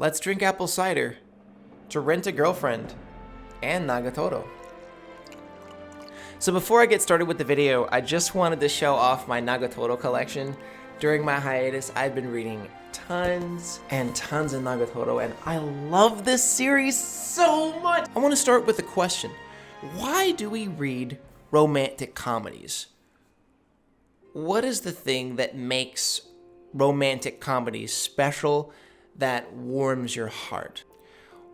let's drink apple cider to Rent a Girlfriend and Nagatoro. So before I get started with the video, I just wanted to show off my Nagatoro collection. During my hiatus, I've been reading tons and tons of Nagatoro, and I love this series so much. I want to start with a question. Why do we read romantic comedies? What is the thing that makes romantic comedies special, that warms your heart?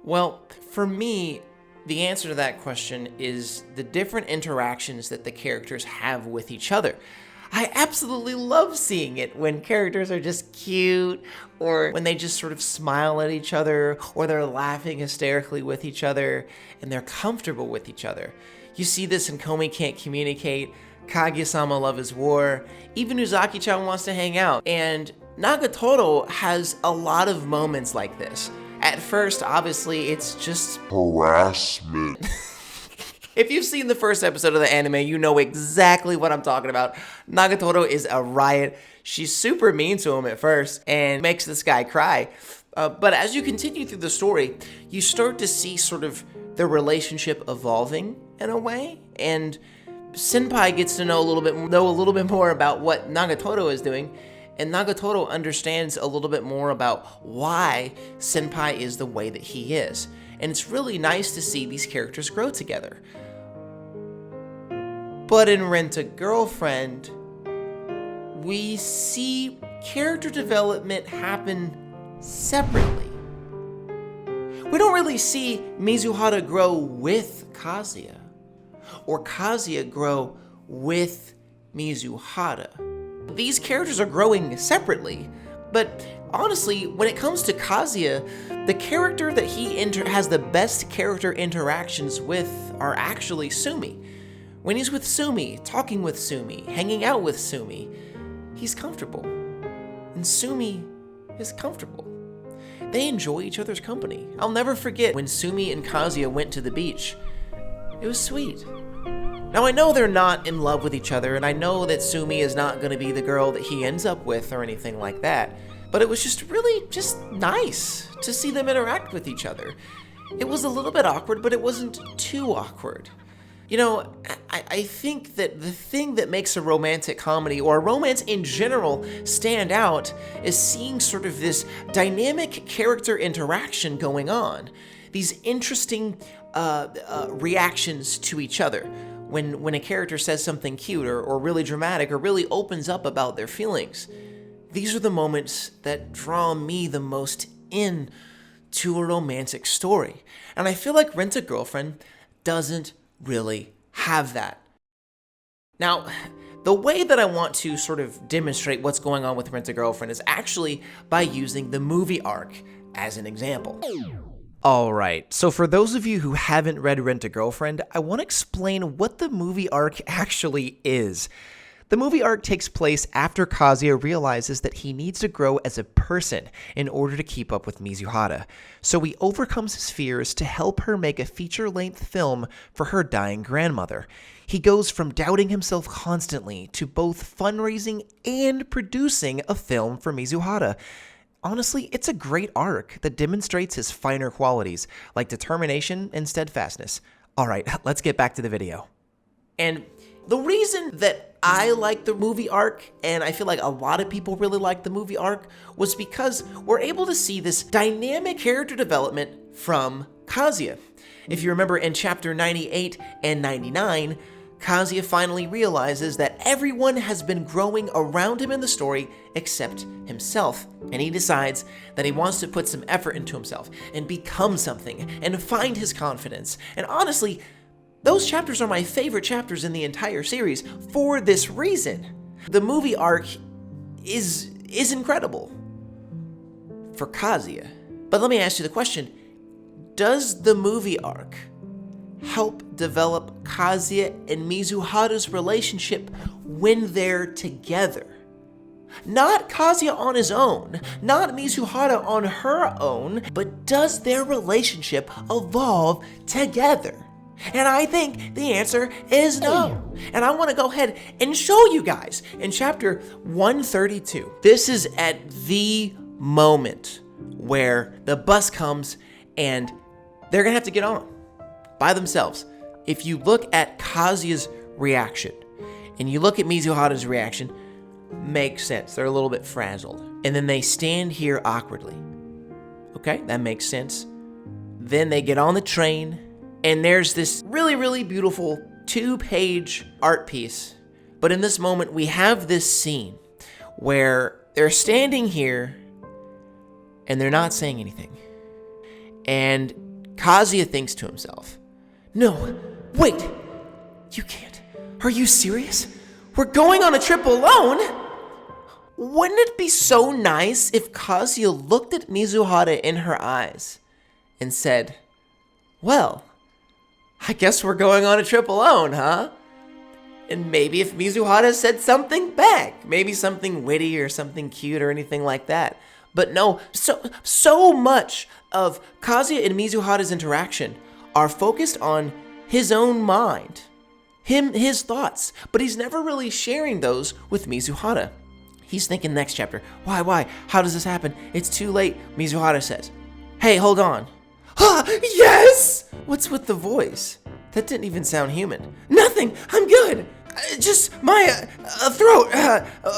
Well, for me, the answer to that question is the different interactions that the characters have with each other. I absolutely love seeing it when characters are just cute, or when they just sort of smile at each other, or they're laughing hysterically with each other, and they're comfortable with each other. You see this in Komi Can't Communicate, Kaguya-sama Love is War, even Uzaki-chan Wants to Hang Out, and Nagatoro has a lot of moments like this. At first, obviously, it's just harassment. If you've seen the first episode of the anime, you know exactly what I'm talking about. Nagatoro is a riot. She's super mean to him at first and makes this guy cry. But as you continue through the story, you start to see sort of their relationship evolving in a way, and Senpai gets to know a little bit more about what Nagatoro is doing, and Nagatoro understands a little bit more about why Senpai is the way that he is. And it's really nice to see these characters grow together. But in Rent a Girlfriend, we see character development happen separately. We don't really see Mizuhara grow with Kazuya, or Kazuya grow with Mizuhara. These characters are growing separately, but honestly, when it comes to Kazuya, the character that he has the best character interactions with are actually Sumi. When he's with Sumi, talking with Sumi, hanging out with Sumi, he's comfortable. And Sumi is comfortable. They enjoy each other's company. I'll never forget when Sumi and Kazuya went to the beach. It was sweet. Now, I know they're not in love with each other, and I know that Sumi is not going to be the girl that he ends up with or anything like that, but it was just really nice to see them interact with each other. It was a little bit awkward, but it wasn't too awkward. You know, I think that the thing that makes a romantic comedy, or a romance in general, stand out is seeing sort of this dynamic character interaction going on. These interesting reactions to each other. When a character says something cute or really dramatic or really opens up about their feelings. These are the moments that draw me the most into a romantic story. And I feel like Rent a Girlfriend doesn't really have that. Now, the way that I want to sort of demonstrate what's going on with Rent a Girlfriend is actually by using the movie arc as an example. Alright, so for those of you who haven't read Rent a Girlfriend, I want to explain what the movie arc actually is. The movie arc takes place after Kazuya realizes that he needs to grow as a person in order to keep up with Mizuhara, so he overcomes his fears to help her make a feature-length film for her dying grandmother. He goes from doubting himself constantly to both fundraising and producing a film for Mizuhara. Honestly, it's a great arc that demonstrates his finer qualities, like determination and steadfastness. Alright, let's get back to the video. And the reason that I like the movie arc, and I feel like a lot of people really like the movie arc, was because we're able to see this dynamic character development from Kazuya. If you remember in chapter 98 and 99, Kazuya finally realizes that everyone has been growing around him in the story except himself, and he decides that he wants to put some effort into himself and become something and find his confidence. And honestly, those chapters are my favorite chapters in the entire series for this reason. The movie arc is incredible for Kazuya. But let me ask you the question, does the movie arc help develop Kazuya and Mizuhara's relationship when they're together? Not Kazuya on his own, not Mizuhara on her own, but does their relationship evolve together? And I think the answer is no. And I want to go ahead and show you guys in chapter 132. This is at the moment where the bus comes and they're gonna have to get on by themselves. If you look at Kazuya's reaction and you look at Mizuhara's reaction, makes sense. They're a little bit frazzled. And then they stand here awkwardly. Okay, that makes sense. Then they get on the train and there's this really, really beautiful 2-page art piece. But in this moment, we have this scene where they're standing here and they're not saying anything. And Kazuya thinks to himself, no, wait, you can't. Are you serious? We're going on a trip alone? Wouldn't it be so nice if Kazuya looked at Mizuhara in her eyes and said, well, I guess we're going on a trip alone, huh? And maybe if Mizuhara said something back, maybe something witty or something cute or anything like that. But no, so much of Kazuya and Mizuhara's interaction are focused on his own mind, his thoughts, but he's never really sharing those with Mizuhara. He's thinking next chapter, why, how does this happen? It's too late, Mizuhara says. Hey, hold on. Yes! What's with the voice? That didn't even sound human. Nothing, I'm good. Just my throat,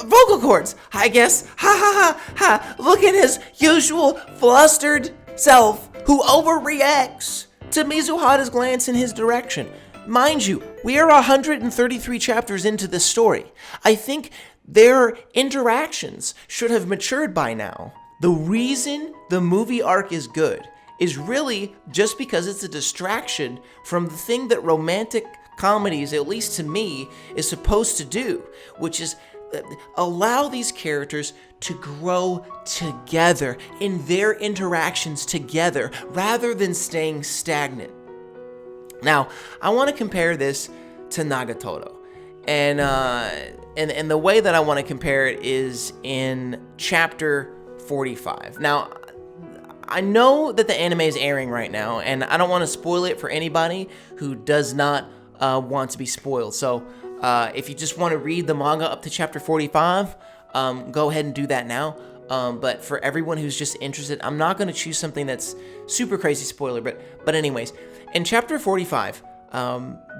vocal cords, I guess. Ha. Look at his usual flustered self who overreacts to Mizuhara's glance in his direction. Mind you, we are 133 chapters into this story. I think their interactions should have matured by now. The reason the movie arc is good is really just because it's a distraction from the thing that romantic comedies, at least to me, is supposed to do, which is allow these characters to grow together in their interactions together rather than staying stagnant. Now, I want to compare this to Nagatoro. And the way that I want to compare it is in chapter 45. Now, I know that the anime is airing right now, and I don't want to spoil it for anybody who does not want to be spoiled. So if you just want to read the manga up to chapter 45, go ahead and do that now. But for everyone who's just interested, I'm not going to choose something that's super crazy spoiler. But anyways, in chapter 45,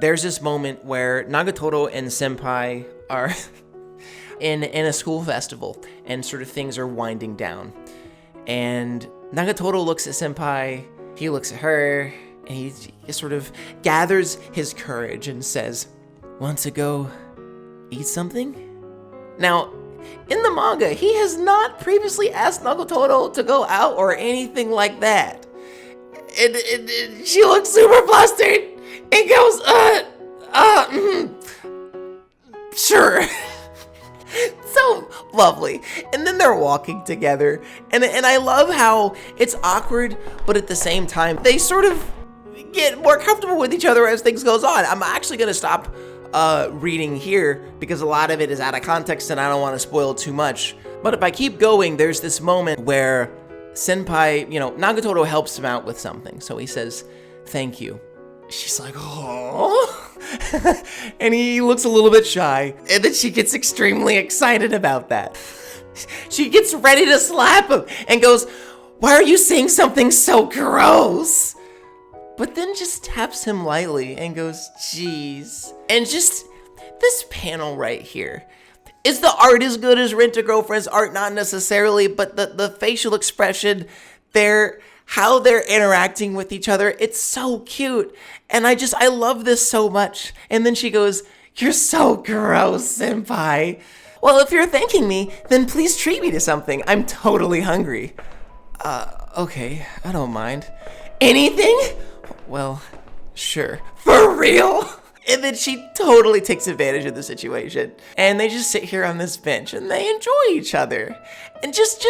there's this moment where Nagatoro and Senpai are in a school festival, and sort of things are winding down. And Nagatoro looks at Senpai, he looks at her, and he sort of gathers his courage and says, "Want to go eat something?" Now, in the manga, he has not previously asked Nagatoro to go out or anything like that. And she looks super flustered and goes, sure. So lovely. And then they're walking together, and I love how it's awkward, but at the same time, they sort of get more comfortable with each other as things goes on. I'm actually going to stop reading here because a lot of it is out of context and I don't want to spoil too much. But if I keep going, there's this moment where Senpai, Nagatoro helps him out with something. So he says, "Thank you." She's like, "Oh." And he looks a little bit shy. And then she gets extremely excited about that. She gets ready to slap him and goes, "Why are you saying something so gross?" But then just taps him lightly and goes, "Jeez." And just this panel right here. Is the art as good as Rent-A-Girlfriend's art? Not necessarily, but the facial expression, how they're interacting with each other, it's so cute. And I love this so much. And then she goes, "You're so gross, Senpai." "Well, if you're thanking me, then please treat me to something. I'm totally hungry." Okay, I don't mind." "Anything?" "Well, sure." "For real?" And then she totally takes advantage of the situation. And they just sit here on this bench and they enjoy each other. And just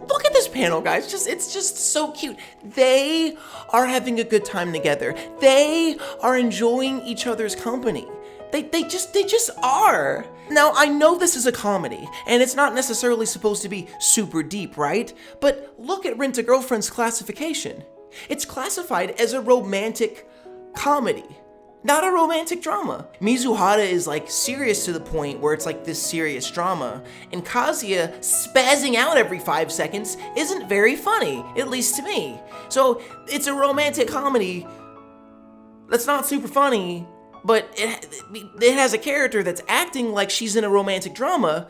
look at this panel, guys. It's just so cute. They are having a good time together. They are enjoying each other's company. They just are. Now, I know this is a comedy, and it's not necessarily supposed to be super deep, right? But look at Rent-A-Girlfriend's classification. It's classified as a romantic comedy. not a romantic drama. Mizuhara is like serious to the point where it's like this serious drama, and Kazuya spazzing out every 5 seconds isn't very funny, at least to me. So it's a romantic comedy that's not super funny, but it has a character that's acting like she's in a romantic drama,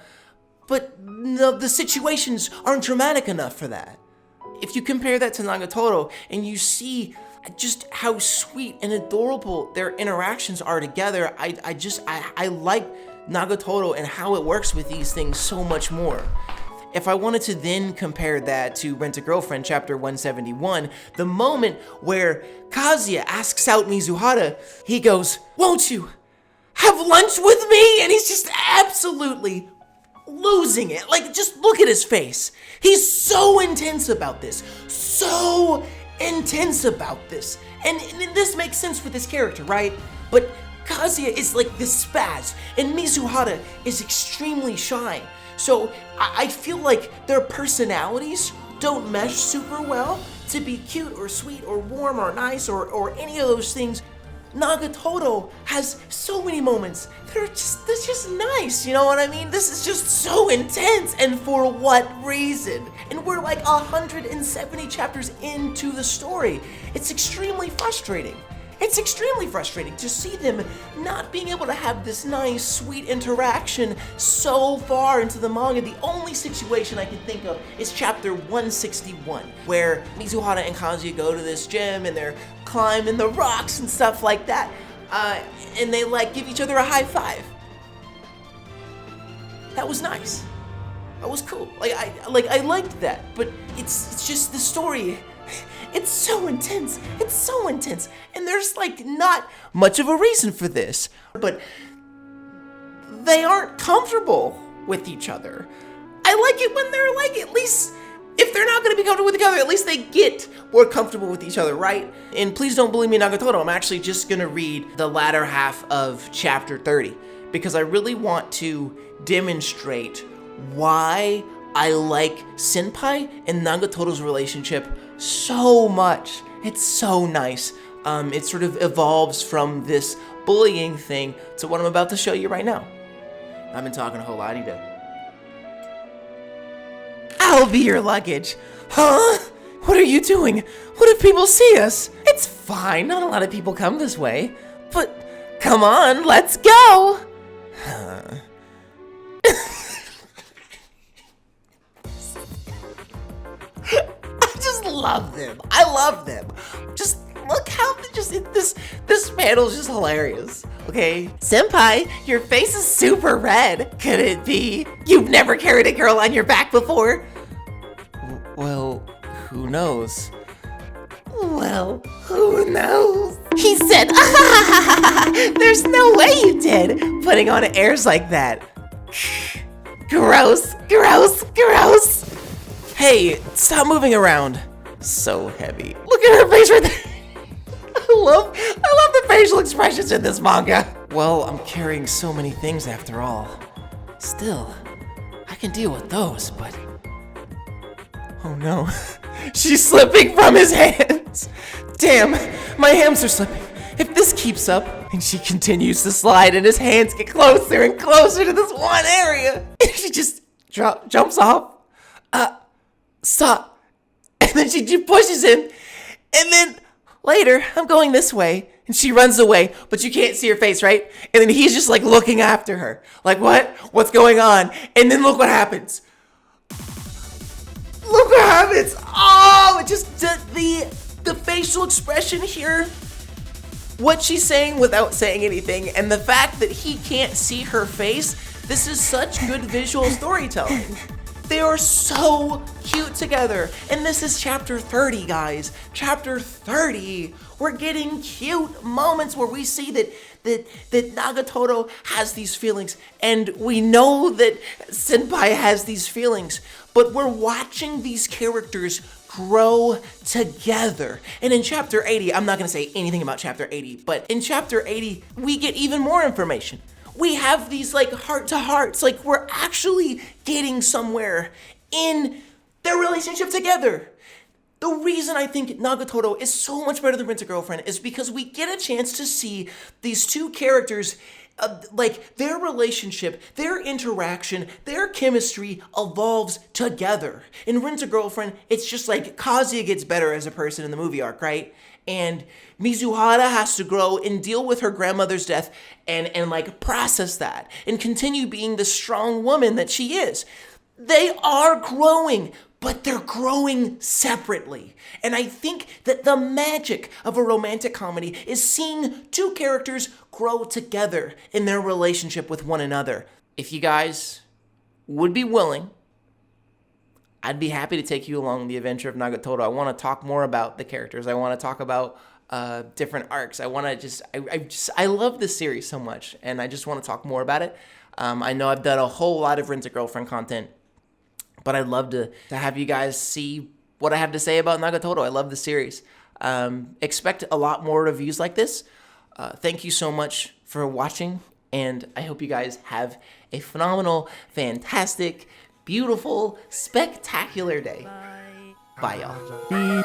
but the situations aren't dramatic enough for that. If you compare that to Nagatoro and you see just how sweet and adorable their interactions are together, I like Nagatoro and how it works with these things so much more. If I wanted to then compare that to Rent-A-Girlfriend chapter 171, the moment where Kazuya asks out Mizuhara, he goes, "Won't you have lunch with me?" And he's just absolutely losing it. Like, just look at his face. He's so intense about this. So intense about this. And this makes sense with his character, right? But Kazuya is like this spaz, and Mizuhara is extremely shy. So I feel like their personalities don't mesh super well to be cute or sweet or warm or nice or any of those things. Nagatoro has so many moments that are that's just nice, you know what I mean? This is just so intense, and for what reason? And we're like 170 chapters into the story. It's extremely frustrating. It's extremely frustrating to see them not being able to have this nice, sweet interaction so far into the manga. The only situation I can think of is chapter 161, where Mizuhara and Kazuya go to this gym and they're climbing the rocks and stuff like that, and they like give each other a high five. That was nice. That was cool. I liked that, but it's just the story. It's so intense. It's so intense. And there's like not much of a reason for this, but they aren't comfortable with each other. I like it when they're like, at least if they're not going to be comfortable with each other, at least they get more comfortable with each other, right? And please don't believe me, Nagatoro. I'm actually just going to read the latter half of chapter 30 because I really want to demonstrate why I like Senpai and Nagatoro's relationship so much. It's so nice. It sort of evolves from this bullying thing to what I'm about to show you right now. I've been talking a whole lot today. I'll be your luggage. Huh? What are you doing? What if people see us? It's fine. Not a lot of people come this way. But come on, let's go. Love them. I love them. Just look how this panel's just hilarious. Okay, Senpai, your face is super red. Could it be you've never carried a girl on your back before? Well, who knows? Well, who knows? He said, there's no way you did. Putting on airs like that. Gross, gross, gross. Hey, stop moving around. So heavy. Look at her face right there. I love the facial expressions in this manga. Well, I'm carrying so many things after all. Still, I can deal with those, but... Oh no. She's slipping from his hands. Damn, my hands are slipping. If this keeps up, and she continues to slide and his hands get closer and closer to this one area, and she just jumps off. Stop. And then she pushes him, and then later, I'm going this way, and she runs away, but you can't see her face, right? And then he's just like looking after her. Like, what? What's going on? And then look what happens. Look what happens. Oh, just the facial expression here, what she's saying without saying anything, and the fact that he can't see her face, this is such good visual storytelling. They are so cute together. And this is chapter 30, guys. Chapter 30. We're getting cute moments where we see that Nagatoro has these feelings. And we know that Senpai has these feelings. But we're watching these characters grow together. And in chapter 80, I'm not going to say anything about chapter 80, but in chapter 80, we get even more information. We have these like heart-to-hearts, like we're actually getting somewhere in their relationship together. The reason I think Nagatoro is so much better than Rent-A-Girlfriend is because we get a chance to see these two characters, like their relationship, their interaction, their chemistry evolves together. In Rent-A-Girlfriend, it's just like Kazuya gets better as a person in the movie arc, right? And Mizuhara has to grow and deal with her grandmother's death and like process that and continue being the strong woman that she is. They are growing, but they're growing separately. And I think that the magic of a romantic comedy is seeing two characters grow together in their relationship with one another. If you guys would be willing, I'd be happy to take you along the adventure of Nagatoro. I want to talk more about the characters. I want to talk about different arcs. I want to I love this series so much, and I just want to talk more about it. I know I've done a whole lot of Rent-A-Girlfriend content, but I'd love to have you guys see what I have to say about Nagatoro. I love the series. Expect a lot more reviews like this. Thank you so much for watching, and I hope you guys have a phenomenal, fantastic, beautiful, spectacular day. Bye, y'all.